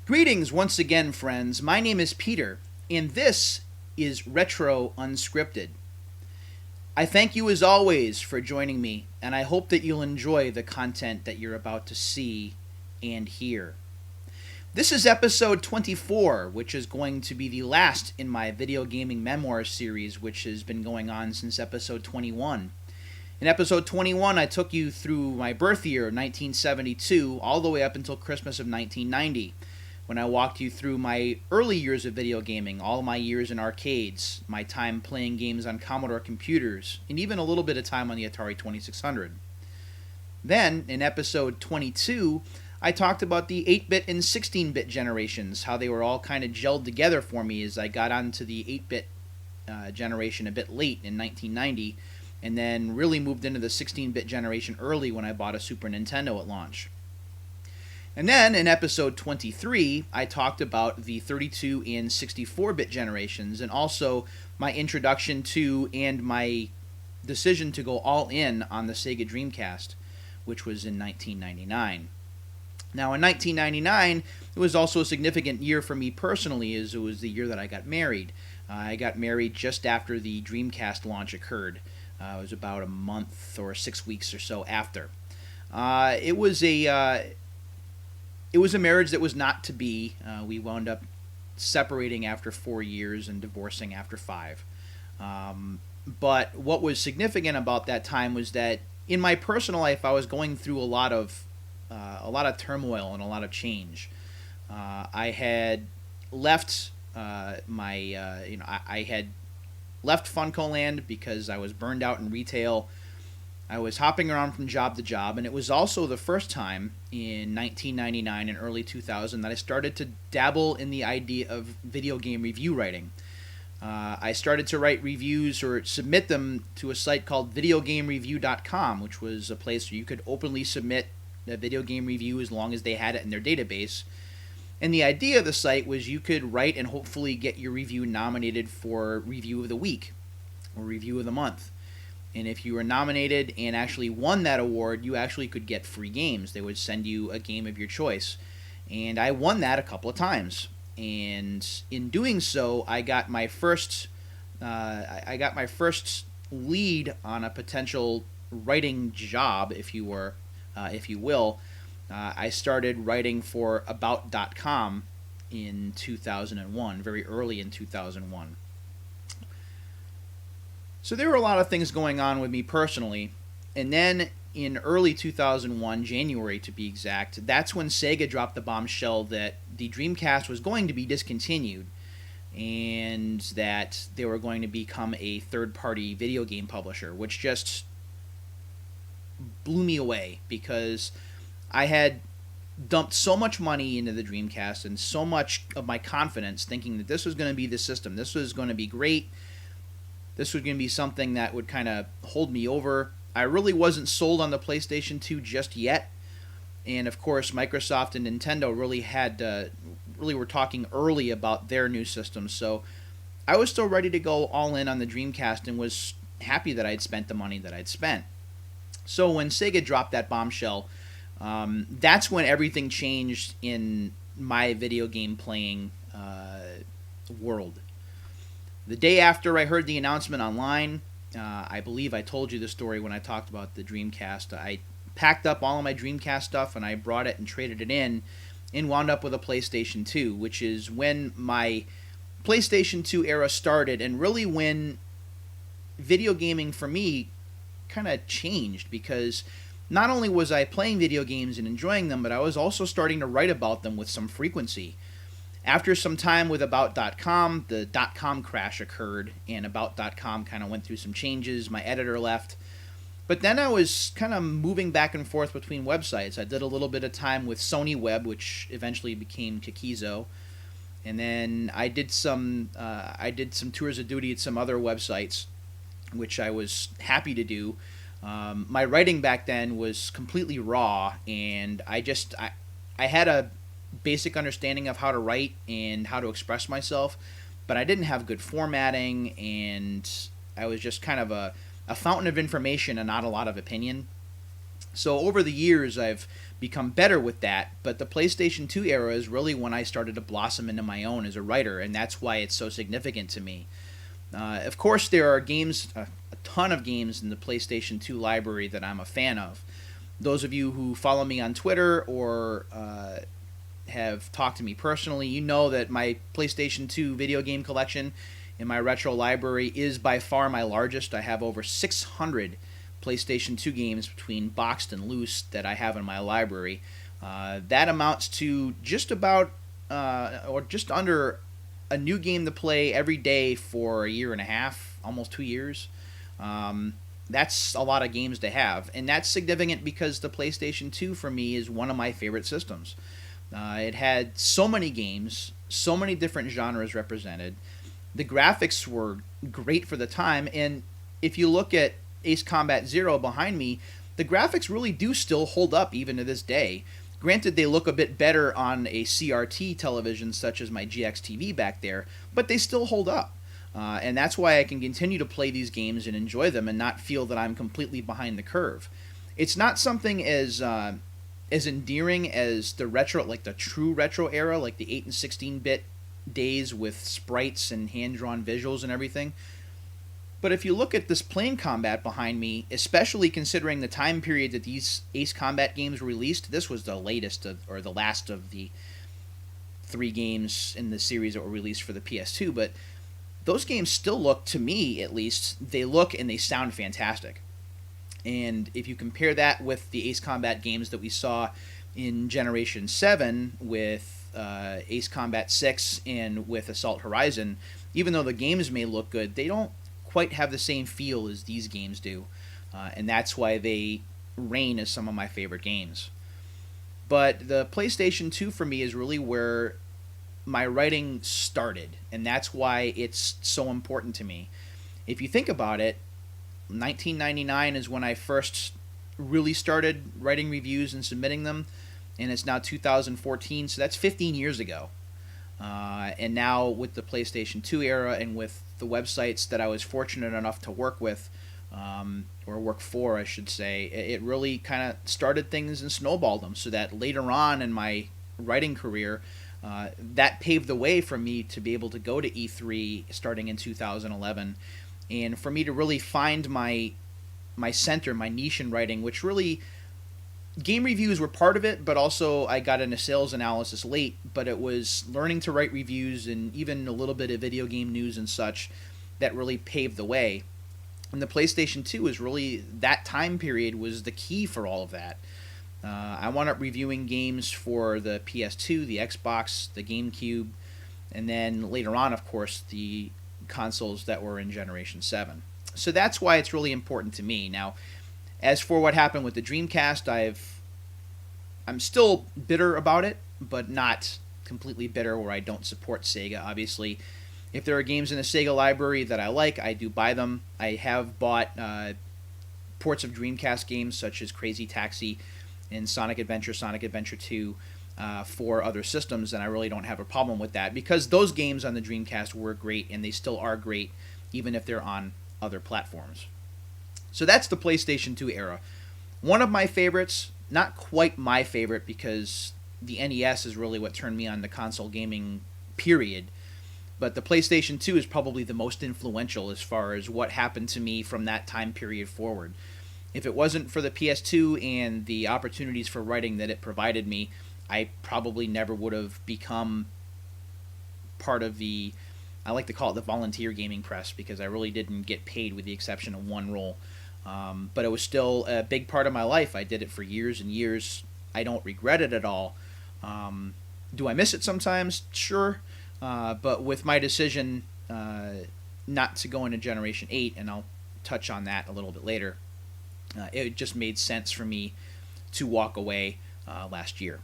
Greetings once again, friends. My name is Peter, and this is Retro Unscripted. I thank you as always for joining me, and I hope that you'll enjoy the content that you're about to see and hear. This is episode 24, which is going to be the last in my video gaming memoirs series, which has been going on since episode 21. In episode 21, I took you through my birth year, 1972, all the way up until Christmas of 1990. When I walked you through my early years of video gaming, all my years in arcades, my time playing games on Commodore computers, and even a little bit of time on the Atari 2600. Then, in episode 22, I talked about the 8-bit and 16-bit generations, how they were all kind of gelled together for me as I got onto the 8-bit generation a bit late in 1990, and then really moved into the 16-bit generation early when I bought a Super Nintendo at launch. And then, in episode 23, I talked about the 32 and 64-bit generations, and also my introduction to and my decision to go all in on the Sega Dreamcast, which was in 1999. Now, in 1999, it was also a significant year for me personally, as it was the year that I got married. I got married just after the Dreamcast launch occurred. It was about a month or 6 weeks or so after. It was a marriage that was not to be. We wound up separating after 4 years and divorcing after 5. But what was significant about that time was that in my personal life, I was going through a lot of turmoil and a lot of change. I had left I had left Funko Land because I was burned out in retail. I was hopping around from job to job, and it was also the first time in 1999 and early 2000 that I started to dabble in the idea of video game review writing. I started to write reviews or submit them to a site called videogamereview.com, which was a place where you could openly submit a video game review as long as they had it in their database. And the idea of the site was you could write and hopefully get your review nominated for Review of the Week or Review of the Month. And if you were nominated and actually won that award, you actually could get free games. They would send you a game of your choice. And I won that a couple of times. And in doing so, I got my first lead on a potential writing job, if you will. I started writing for About.com in 2001, very early in 2001. So there were a lot of things going on with me personally, and then in early 2001, January to be exact, that's when Sega dropped the bombshell that the Dreamcast was going to be discontinued and that they were going to become a third-party video game publisher, which just blew me away because I had dumped so much money into the Dreamcast and so much of my confidence thinking that this was going to be the system. This was going to be great. This was going to be something that would kind of hold me over. I really wasn't sold on the PlayStation 2 just yet. And of course, Microsoft and Nintendo really were talking early about their new system. So I was still ready to go all in on the Dreamcast and was happy that I'd spent the money that I'd spent. So when Sega dropped that bombshell, that's when everything changed in my video game playing world. The day after I heard the announcement online, I believe I told you the story when I talked about the Dreamcast. I packed up all of my Dreamcast stuff and I brought it and traded it in and wound up with a PlayStation 2, which is when my PlayStation 2 era started and really when video gaming for me kind of changed because not only was I playing video games and enjoying them, but I was also starting to write about them with some frequency. After some time with About.com, the .com crash occurred, and About.com kind of went through some changes. My editor left. But then I was kind of moving back and forth between websites. I did a little bit of time with Sony Web, which eventually became Kikizo. And then I did some tours of duty at some other websites, which I was happy to do. My writing back then was completely raw, and I had a basic understanding of how to write and how to express myself, but I didn't have good formatting, and I was just kind of a fountain of information and not a lot of opinion. So over the years, I've become better with that, but the PlayStation 2 era is really when I started to blossom into my own as a writer, and that's why it's so significant to me. Of course, there are games, a ton of games in the PlayStation 2 library that I'm a fan of. Those of you who follow me on Twitter or have talked to me personally, you know that my PlayStation 2 video game collection in my retro library is by far my largest. I have over 600 PlayStation 2 games between boxed and loose that I have in my library. That amounts to just about or just under a new game to play every day for a year and a half, almost 2 years. That's a lot of games to have, and that's significant because the PlayStation 2 for me is one of my favorite systems. It had so many games, so many different genres represented. The graphics were great for the time, and if you look at Ace Combat Zero behind me, the graphics really do still hold up even to this day. Granted, they look a bit better on a CRT television such as my GX TV back there, but they still hold up. And that's why I can continue to play these games and enjoy them and not feel that I'm completely behind the curve. It's not something as endearing as the retro, like the true retro era, like the 8 and 16-bit days with sprites and hand-drawn visuals and everything. But if you look at this plane combat behind me, especially considering the time period that these Ace Combat games were released, this was the latest or the last of the 3 games in the series that were released for the PS2, but those games still look, to me at least, they look and they sound fantastic. And if you compare that with the Ace Combat games that we saw in Generation 7 with Ace Combat 6 and with Assault Horizon, even though the games may look good, they don't quite have the same feel as these games do. And that's why they reign as some of my favorite games. But the PlayStation 2 for me is really where my writing started, and that's why it's so important to me. If you think about it, 1999 is when I first really started writing reviews and submitting them, and it's now 2014, so that's 15 years ago. And now with the PlayStation 2 era and with the websites that I was fortunate enough to work with, or work for, I should say, it really kind of started things and snowballed them, so that later on in my writing career, that paved the way for me to be able to go to E3 starting in 2011, and for me to really find my center, my niche in writing, which really, game reviews were part of it, but also I got into sales analysis late, but it was learning to write reviews and even a little bit of video game news and such that really paved the way. And the PlayStation 2 is really, that time period was the key for all of that. I wound up reviewing games for the PS2, the Xbox, the GameCube, and then later on, of course, the consoles that were in Generation 7. So that's why it's really important to me. Now, as for what happened with the Dreamcast, I'm still bitter about it, but not completely bitter where I don't support Sega, obviously. If there are games in the Sega library that I like, I do buy them. I have bought ports of Dreamcast games such as Crazy Taxi and Sonic Adventure 2 for other systems, and I really don't have a problem with that because those games on the Dreamcast were great, and they still are great, even if they're on other platforms. So that's the PlayStation 2 era. One of my favorites, not quite my favorite because the NES is really what turned me on to console gaming, period. But the PlayStation 2 is probably the most influential as far as what happened to me from that time period forward. If it wasn't for the PS2 and the opportunities for writing that it provided me, I probably never would have become part of the, I like to call it the volunteer gaming press, because I really didn't get paid with the exception of one role. But it was still a big part of my life. I did it for years and years. I don't regret it at all. Do I miss it sometimes? Sure. But with my decision not to go into Generation 8, and I'll touch on that a little bit later, it just made sense for me to walk away last year.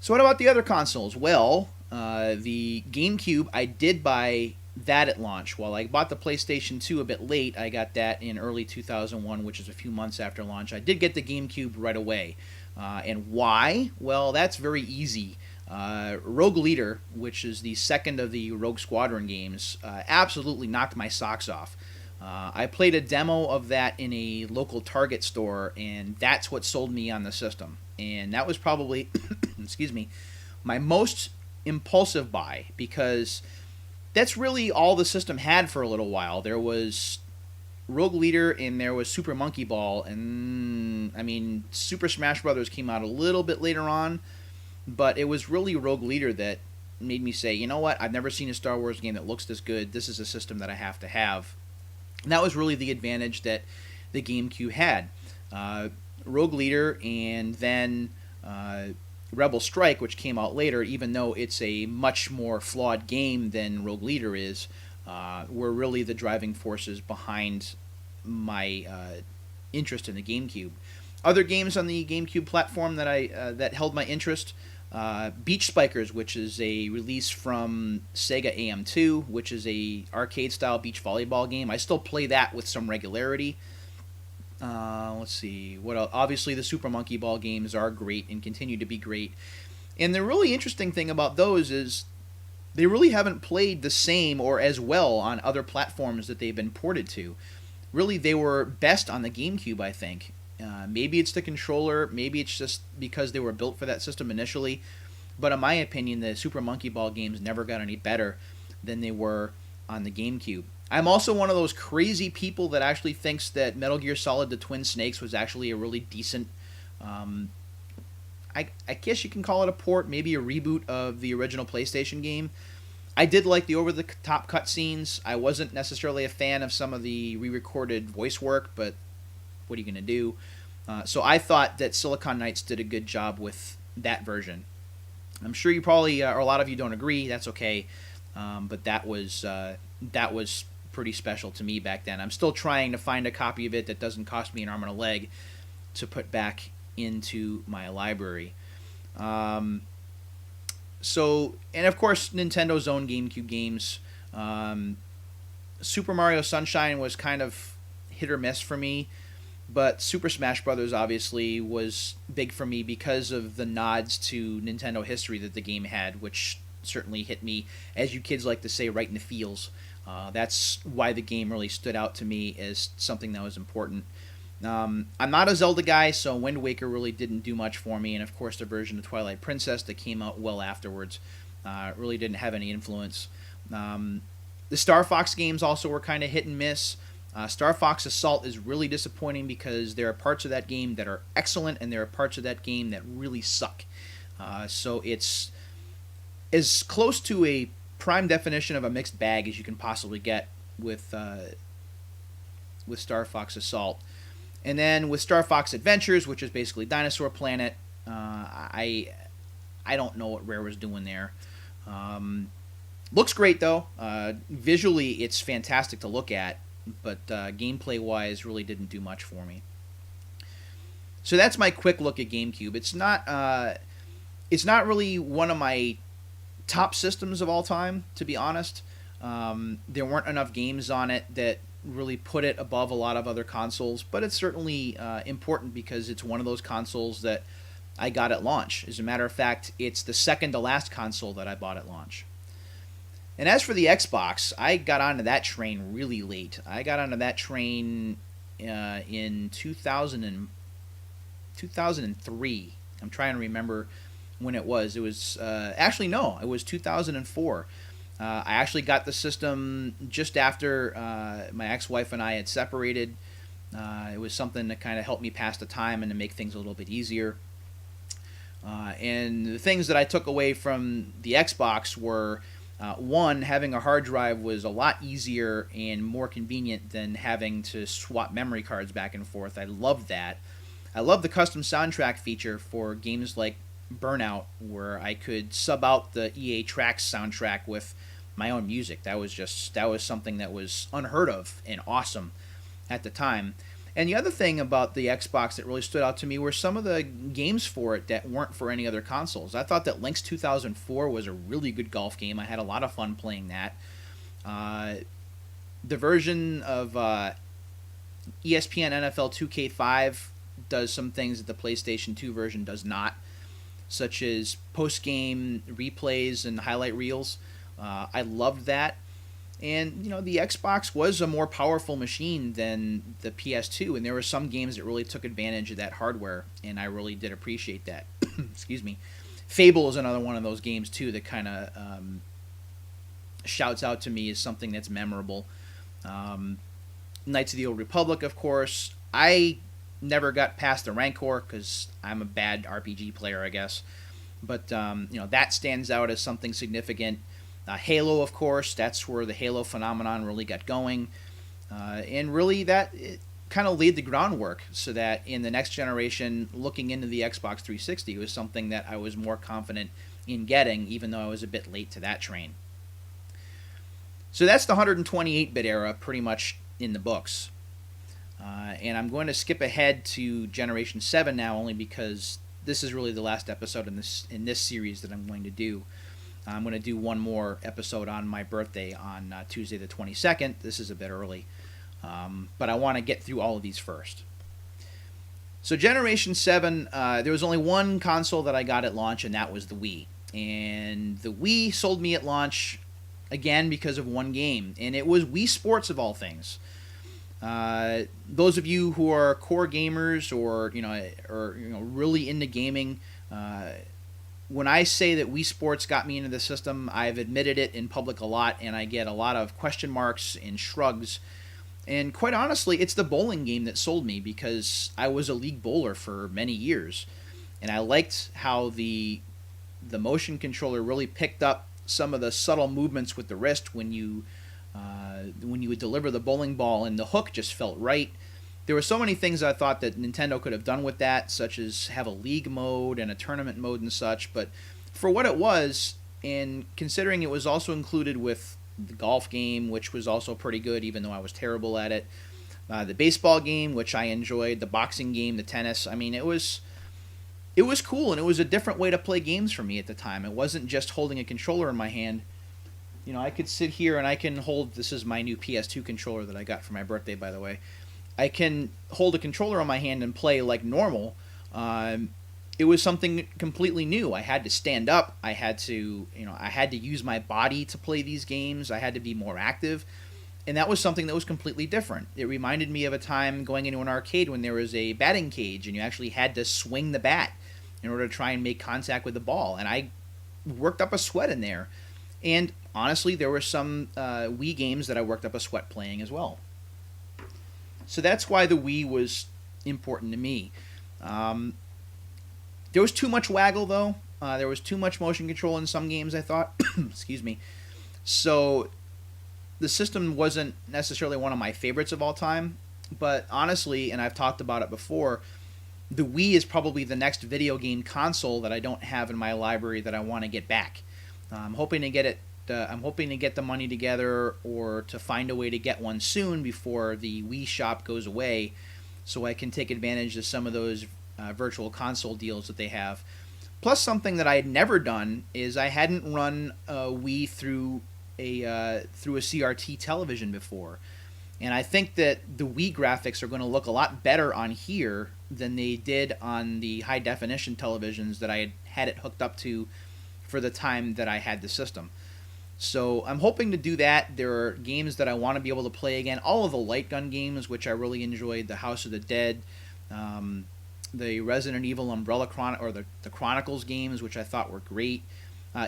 So what about the other consoles? Well, the GameCube, I did buy that at launch. While I bought the PlayStation 2 a bit late, I got that in early 2001, which is a few months after launch. I did get the GameCube right away. And why? Well, that's very easy. Rogue Leader, which is the second of the Rogue Squadron games, absolutely knocked my socks off. I played a demo of that in a local Target store, and that's what sold me on the system. And that was probably, excuse me, my most impulsive buy, because that's really all the system had for a little while. There was Rogue Leader and there was Super Monkey Ball, and I mean, Super Smash Brothers came out a little bit later on, but it was really Rogue Leader that made me say, you know what, I've never seen a Star Wars game that looks this good. This is a system that I have to have. And that was really the advantage that the GameCube had. Rogue Leader, and then Rebel Strike, which came out later, even though it's a much more flawed game than Rogue Leader is, were really the driving forces behind my interest in the GameCube. Other games on the GameCube platform that held my interest: Beach Spikers, which is a release from Sega AM2, which is a arcade-style beach volleyball game. I still play that with some regularity. Let's see, what else? Obviously, the Super Monkey Ball games are great and continue to be great. And the really interesting thing about those is they really haven't played the same or as well on other platforms that they've been ported to. Really, they were best on the GameCube, I think. Maybe it's the controller, maybe it's just because they were built for that system initially, but in my opinion, the Super Monkey Ball games never got any better than they were on the GameCube. I'm also one of those crazy people that actually thinks that Metal Gear Solid: The Twin Snakes was actually a really decent, I guess you can call it a port, maybe a reboot of the original PlayStation game. I did like the over-the-top cutscenes. I wasn't necessarily a fan of some of the re-recorded voice work, but what are you going to do? So I thought that Silicon Knights did a good job with that version. I'm sure you probably, or a lot of you don't agree. That's okay. But that was pretty special to me back then. I'm still trying to find a copy of it that doesn't cost me an arm and a leg to put back into my library. So, and of course, Nintendo's own GameCube games. Super Mario Sunshine was kind of hit or miss for me. But Super Smash Brothers obviously was big for me because of the nods to Nintendo history that the game had, which certainly hit me, as you kids like to say, right in the feels. That's why the game really stood out to me as something that was important. I'm not a Zelda guy, so Wind Waker really didn't do much for me, and of course the version of Twilight Princess that came out well afterwards really didn't have any influence. The Star Fox games also were kind of hit and miss. Star Fox Assault is really disappointing because there are parts of that game that are excellent and there are parts of that game that really suck. So it's as close to a prime definition of a mixed bag as you can possibly get with Star Fox Assault. And then with Star Fox Adventures, which is basically Dinosaur Planet, I don't know what Rare was doing there. Looks great though. Visually, it's fantastic to look at. But gameplay-wise, really didn't do much for me. So that's my quick look at GameCube. It's not really one of my top systems of all time, to be honest. There weren't enough games on it that really put it above a lot of other consoles, but it's certainly important because it's one of those consoles that I got at launch. As a matter of fact, it's the second to last console that I bought at launch. And as for the Xbox, I got onto that train really late. I got onto that train in 2003. I'm trying to remember when it was. It was, actually, no, it was 2004. I actually got the system just after my ex-wife and I had separated. It was something to kind of help me pass the time and to make things a little bit easier. And the things that I took away from the Xbox were... one, having a hard drive was a lot easier and more convenient than having to swap memory cards back and forth. I loved that. I love the custom soundtrack feature for games like Burnout, where I could sub out the EA Tracks soundtrack with my own music. That was something that was unheard of and awesome at the time. And the other thing about the Xbox that really stood out to me were some of the games for it that weren't for any other consoles. I thought that Lynx 2004 was a really good golf game. I had a lot of fun playing that. The version of ESPN NFL 2K5 does some things that the PlayStation 2 version does not, such as post-game replays and highlight reels. I loved that. And the Xbox was a more powerful machine than the PS2, and there were some games that really took advantage of that hardware, and I really did appreciate that. Excuse me. Fable is another one of those games too that kind of shouts out to me as something that's memorable. Knights of the Old Republic, of course. I never got past the Rancor because I'm a bad RPG player, I guess. But that stands out as something significant. Halo, of course, that's where the Halo phenomenon really got going. And really that kind of laid the groundwork so that in the next generation, looking into the Xbox 360 was something that I was more confident in getting, even though I was a bit late to that train. So that's the 128-bit era pretty much in the books. And I'm going to skip ahead to Generation 7 now, only because this is really the last episode in this series that I'm going to do. I'm going to do one more episode on my birthday on Tuesday the 22nd. This is a bit early, but I want to get through all of these first. So Generation 7, there was only one console that I got at launch, and that was the Wii. And the Wii sold me at launch, again, because of one game, and it was Wii Sports of all things. Those of you who are core gamers or really into gaming, when I say that Wii Sports got me into the system, I've admitted it in public a lot, and I get a lot of question marks and shrugs. And quite honestly, it's the bowling game that sold me because I was a league bowler for many years, and I liked how the motion controller really picked up some of the subtle movements with the wrist when you would deliver the bowling ball, and the hook just felt right. There were so many things I thought that Nintendo could have done with that, such as have a league mode and a tournament mode and such, but for what it was, and considering it was also included with the golf game, which was also pretty good, even though I was terrible at it, the baseball game, which I enjoyed, the boxing game, the tennis, I mean, it was cool, and it was a different way to play games for me at the time. It wasn't just holding a controller in my hand. I could sit here and I can hold, this is my new PS2 controller that I got for my birthday, by the way. I can hold a controller on my hand and play like normal. It was something completely new. I had to stand up. I had to use my body to play these games. I had to be more active. And that was something that was completely different. It reminded me of a time going into an arcade when there was a batting cage and you actually had to swing the bat in order to try and make contact with the ball. And I worked up a sweat in there. And honestly, there were some Wii games that I worked up a sweat playing as well. So that's why the Wii was important to me. There was too much waggle, though. There was too much motion control in some games, I thought. Excuse me. So the system wasn't necessarily one of my favorites of all time. But honestly, and I've talked about it before, the Wii is probably the next video game console that I don't have in my library that I want to get back. I'm hoping to get it. I'm hoping to get the money together or to find a way to get one soon before the Wii shop goes away, so I can take advantage of some of those virtual console deals that they have. Plus, something that I had never done is I hadn't run a Wii through a CRT television before, and I think that the Wii graphics are going to look a lot better on here than they did on the high definition televisions that I had it hooked up to for the time that I had the system. So I'm hoping to do that. There are games that I want to be able to play again. All of the light gun games, which I really enjoyed, the House of the Dead, the Resident Evil Umbrella the Chronicles games, which I thought were great.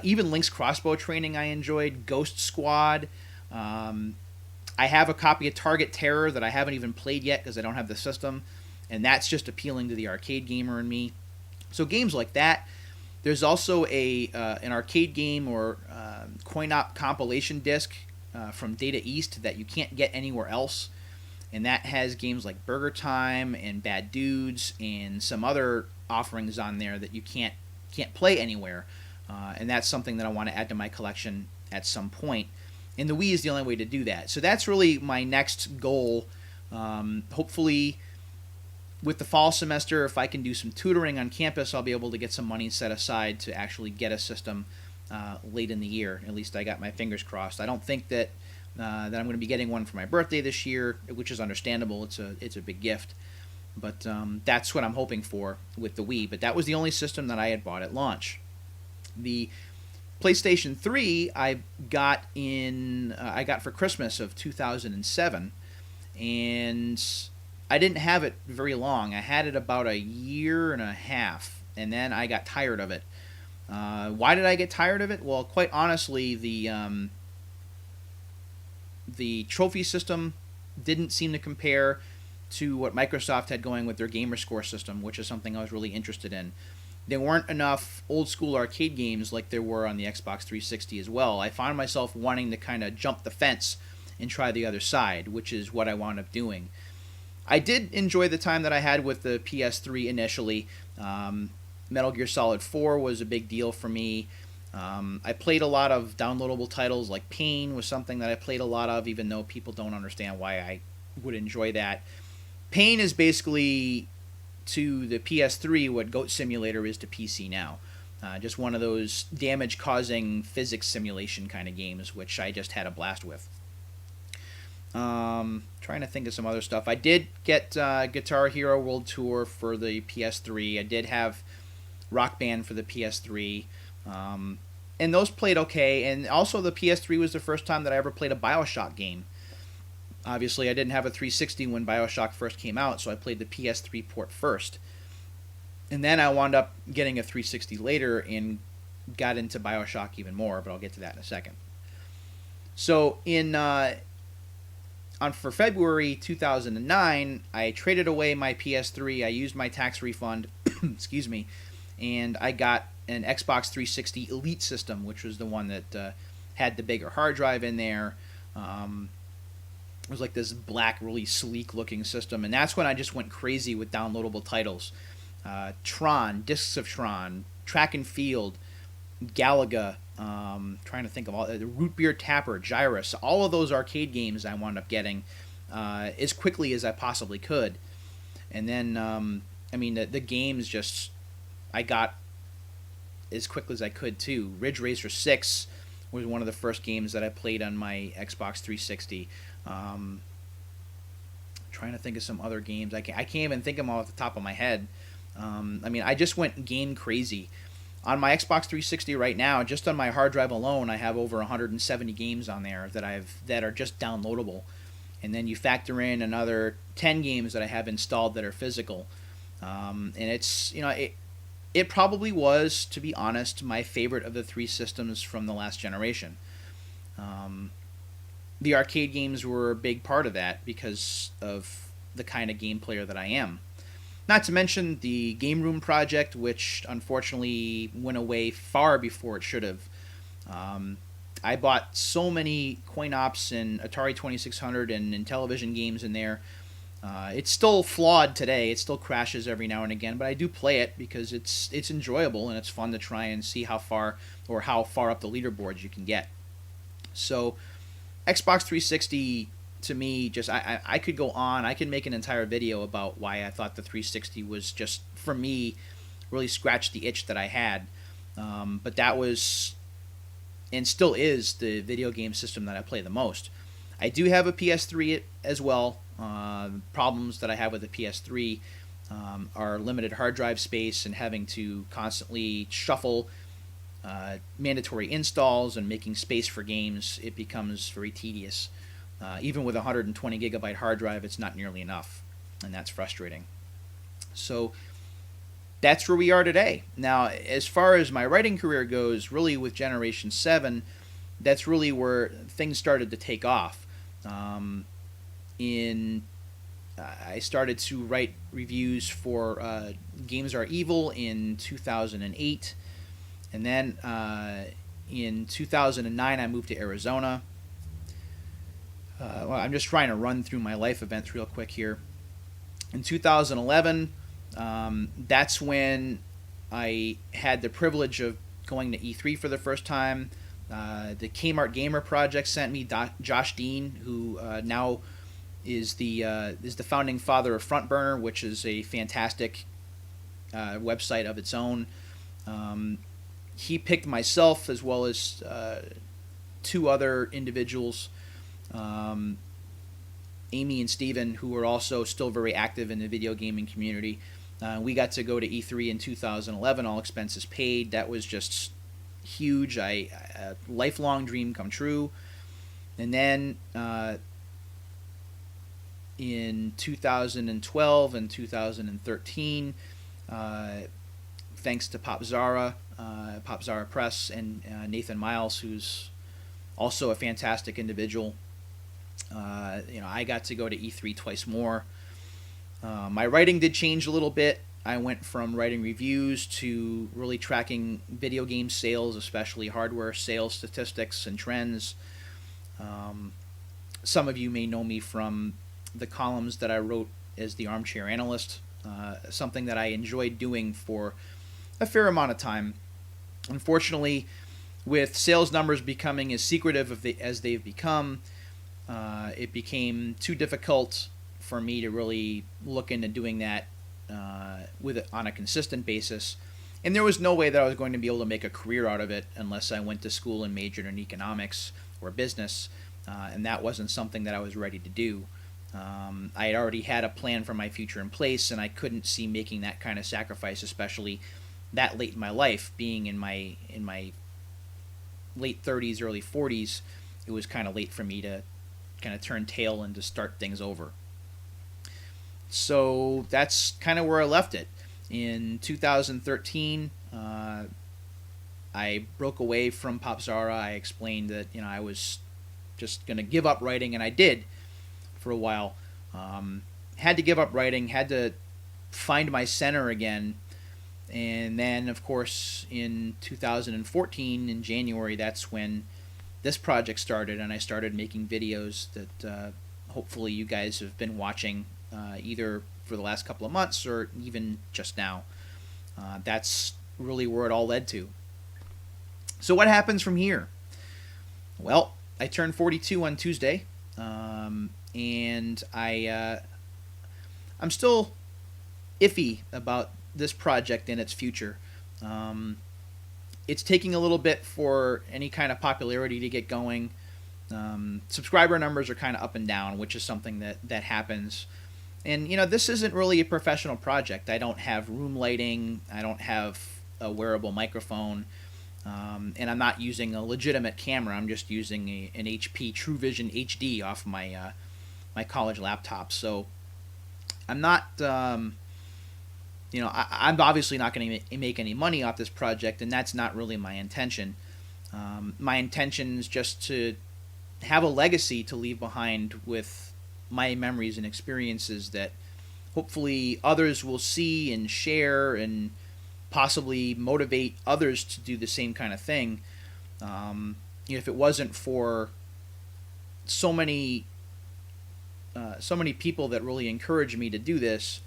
Even Link's Crossbow Training I enjoyed. Ghost Squad. I have a copy of Target Terror that I haven't even played yet because I don't have the system, and that's just appealing to the arcade gamer in me. So games like that. There's also an arcade game or coin-op compilation disc from Data East that you can't get anywhere else, and that has games like Burger Time and Bad Dudes and some other offerings on there that you can't play anywhere, and that's something that I want to add to my collection at some point. And the Wii is the only way to do that. So that's really my next goal. Hopefully, with the fall semester, if I can do some tutoring on campus, I'll be able to get some money set aside to actually get a system late in the year. At least I got my fingers crossed. I don't think that I'm going to be getting one for my birthday this year, which is understandable. It's a big gift. But that's what I'm hoping for with the Wii. But that was the only system that I had bought at launch. The PlayStation 3 I got for Christmas of 2007, and I didn't have it very long. I had it about a year and a half, and then I got tired of it. Why did I get tired of it? Well, quite honestly, the trophy system didn't seem to compare to what Microsoft had going with their gamer score system, which is something I was really interested in. There weren't enough old school arcade games like there were on the Xbox 360 as well. I found myself wanting to kind of jump the fence and try the other side, which is what I wound up doing. I did enjoy the time that I had with the PS3 initially. Metal Gear Solid 4 was a big deal for me. I played a lot of downloadable titles, like Pain was something that I played a lot of, even though people don't understand why I would enjoy that. Pain is basically to the PS3 what Goat Simulator is to PC now. Just one of those damage-causing physics simulation kind of games, which I just had a blast with. Trying to think of some other stuff. I did get Guitar Hero World Tour for the PS3. I did have Rock Band for the PS3. And those played okay. And also the PS3 was the first time that I ever played a BioShock game. Obviously, I didn't have a 360 when BioShock first came out, so I played the PS3 port first. And then I wound up getting a 360 later and got into BioShock even more, but I'll get to that in a second. So for February 2009, I traded away my PS3. I used my tax refund, excuse me, and I got an Xbox 360 Elite system, which was the one that had the bigger hard drive in there. It was like this black, really sleek-looking system, and that's when I just went crazy with downloadable titles. Tron, Discs of Tron, Track and Field, Galaga, trying to think of all the Root Beer Tapper, Gyrus, all of those arcade games I wound up getting as quickly as I possibly could. And then, the games just I got as quickly as I could too. Ridge Racer 6 was one of the first games that I played on my Xbox 360. Trying to think of some other games. I can't even think of them all off the top of my head. I just went game crazy. On my Xbox 360 right now, just on my hard drive alone, I have over 170 games on there that are just downloadable. And then you factor in another 10 games that I have installed that are physical. And it's, it probably was, to be honest, my favorite of the three systems from the last generation. The arcade games were a big part of that because of the kind of game player that I am. Not to mention the Game Room project, which unfortunately went away far before it should have. I bought so many coin-ops and Atari 2600 and Intellivision games in there. It's still flawed today. It still crashes every now and again, but I do play it because it's enjoyable and it's fun to try and see how far up the leaderboards you can get. So Xbox 360 to me, just I could go on. I could make an entire video about why I thought the 360 was just, for me, really scratched the itch that I had. But that was, and still is, the video game system that I play the most. I do have a PS3 as well. Problems that I have with the PS3 are limited hard drive space and having to constantly shuffle mandatory installs and making space for games. It becomes very tedious. Even with a 120 gigabyte hard drive, it's not nearly enough, and that's frustrating. So that's where we are today. Now, as far as my writing career goes, really with Generation 7, that's really where things started to take off. I started to write reviews for Games Are Evil in 2008, and then in 2009 I moved to Arizona. I'm just trying to run through my life events real quick here. In 2011, that's when I had the privilege of going to E3 for the first time. The Kmart Gamer Project sent me Josh Dean, who now is the founding father of Frontburner, which is a fantastic website of its own. He picked myself as well as two other individuals, Amy and Steven, who are also still very active in the video gaming community. We got to go to E3 in 2011, all expenses paid. That was just huge. A lifelong dream come true. And then in 2012 and 2013, thanks to Pop Zara Press, and Nathan Miles, who's also a fantastic individual, I got to go to E3 twice more. My writing did change a little bit. I went from writing reviews to really tracking video game sales, especially hardware sales statistics and trends. Some of you may know me from the columns that I wrote as the Armchair Analyst, something that I enjoyed doing for a fair amount of time. Unfortunately, with sales numbers becoming as secretive as they've become, it became too difficult for me to really look into doing that on a consistent basis. And there was no way that I was going to be able to make a career out of it unless I went to school and majored in economics or business, and that wasn't something that I was ready to do. I had already had a plan for my future in place, and I couldn't see making that kind of sacrifice, especially that late in my life. Being in my late 30s, early 40s, it was kind of late for me to kind of turn tail and to start things over. So that's kind of where I left it. In 2013, I broke away from Pop Zara. I explained that I was just going to give up writing, and I did for a while. Had to give up writing, had to find my center again. And then, of course, in 2014, in January, that's when this project started, and I started making videos that hopefully you guys have been watching either for the last couple of months or even just now. That's really where it all led to. So what happens from here? Well, I turned 42 on Tuesday, and I'm still iffy about this project and its future. It's taking a little bit for any kind of popularity to get going. Subscriber numbers are kind of up and down, which is something that happens. And, this isn't really a professional project. I don't have room lighting. I don't have a wearable microphone. And I'm not using a legitimate camera. I'm just using an HP TrueVision HD off my my college laptop. So I'm not, I'm obviously not going to make any money off this project, and that's not really my intention. My intention is just to have a legacy to leave behind with my memories and experiences that hopefully others will see and share and possibly motivate others to do the same kind of thing. If it wasn't for so many people that really encouraged me to do this,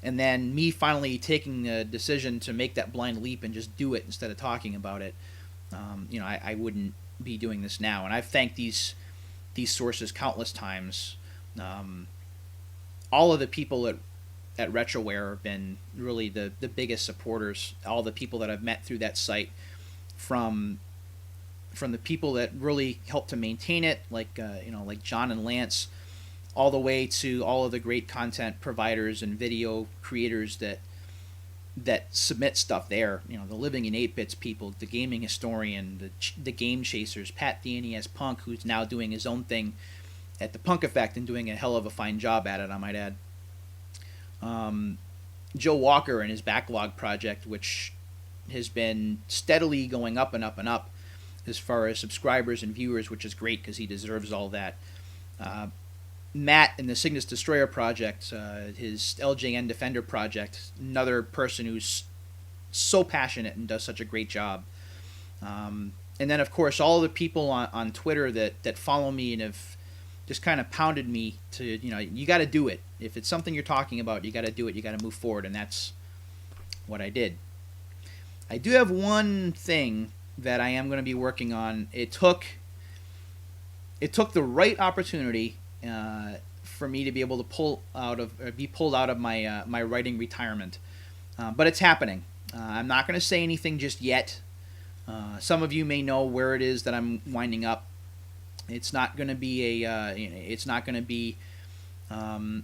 and then me finally taking the decision to make that blind leap and just do it instead of talking about it, I wouldn't be doing this now. And I've thanked these sources countless times. All of the people at RetroWare have been really the biggest supporters. All the people that I've met through that site, from the people that really helped to maintain it, like John and Lance, all the way to all of the great content providers and video creators that submit stuff there. The Living in 8-Bits people, the Gaming Historian, the Game Chasers, Pat the NES Punk, who's now doing his own thing at the Punk Effect and doing a hell of a fine job at it, I might add. Joe Walker and his Backlog project, which has been steadily going up and up and up as far as subscribers and viewers, which is great because he deserves all that. Matt and the Cygnus Destroyer project, his LJN Defender project, another person who's so passionate and does such a great job. And then, of course, all the people on Twitter that follow me and have just kind of pounded me to, you got to do it. If it's something you're talking about, you got to do it. You got to move forward, and that's what I did. I do have one thing that I am going to be working on. It took the right opportunity for me to be able to be pulled out of my my writing retirement, but it's happening. I'm not going to say anything just yet. Some of you may know where it is that I'm winding up. It's not going to be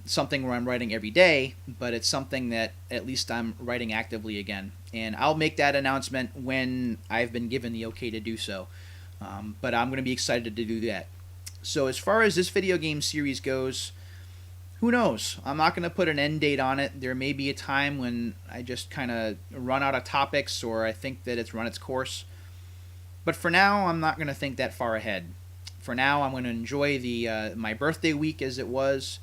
something where I'm writing every day, but it's something that at least I'm writing actively again. and I'll make that announcement when I've been given the okay to do so. But I'm going to be excited to do that. So as far as this video game series goes, who knows? I'm not going to put an end date on it. There may be a time when I just kind of run out of topics, or I think that it's run its course. But for now, I'm not going to think that far ahead. For now, I'm going to enjoy my birthday week as it was.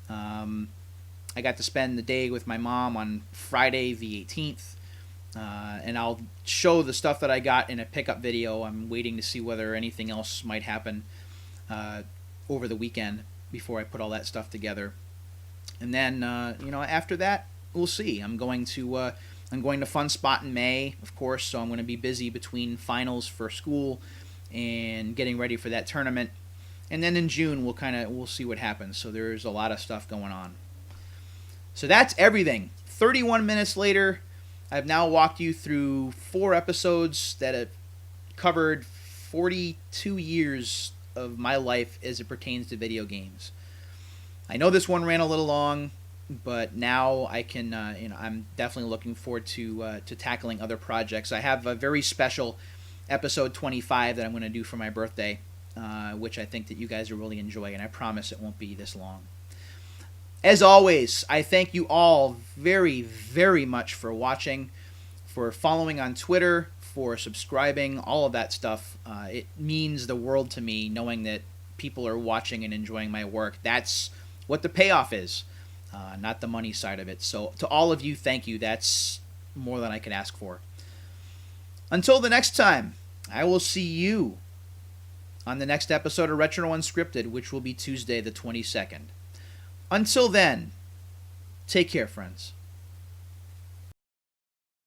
I got to spend the day with my mom on Friday the 18th. And I'll show the stuff that I got in a pickup video. I'm waiting to see whether anything else might happen over the weekend before I put all that stuff together. And then, after that, we'll see. I'm going to Fun Spot in May, of course, so I'm going to be busy between finals for school and getting ready for that tournament. And then in June, we'll see what happens. So there's a lot of stuff going on. So that's everything. 31 minutes later, I've now walked you through 4 episodes that have covered 42 years of my life as it pertains to video games. I know this one ran a little long, but now I can, I'm definitely looking forward to tackling other projects. I have a very special episode 25 that I'm going to do for my birthday, which I think that you guys will really enjoy, and I promise it won't be this long. As always, I thank you all very, very much for watching, for following on Twitter, for subscribing, all of that stuff. It means the world to me knowing that people are watching and enjoying my work. That's what the payoff is, not the money side of it. So to all of you, thank you. That's more than I could ask for. Until the next time, I will see you on the next episode of Retro Unscripted, which will be Tuesday the 22nd. Until then, take care, friends.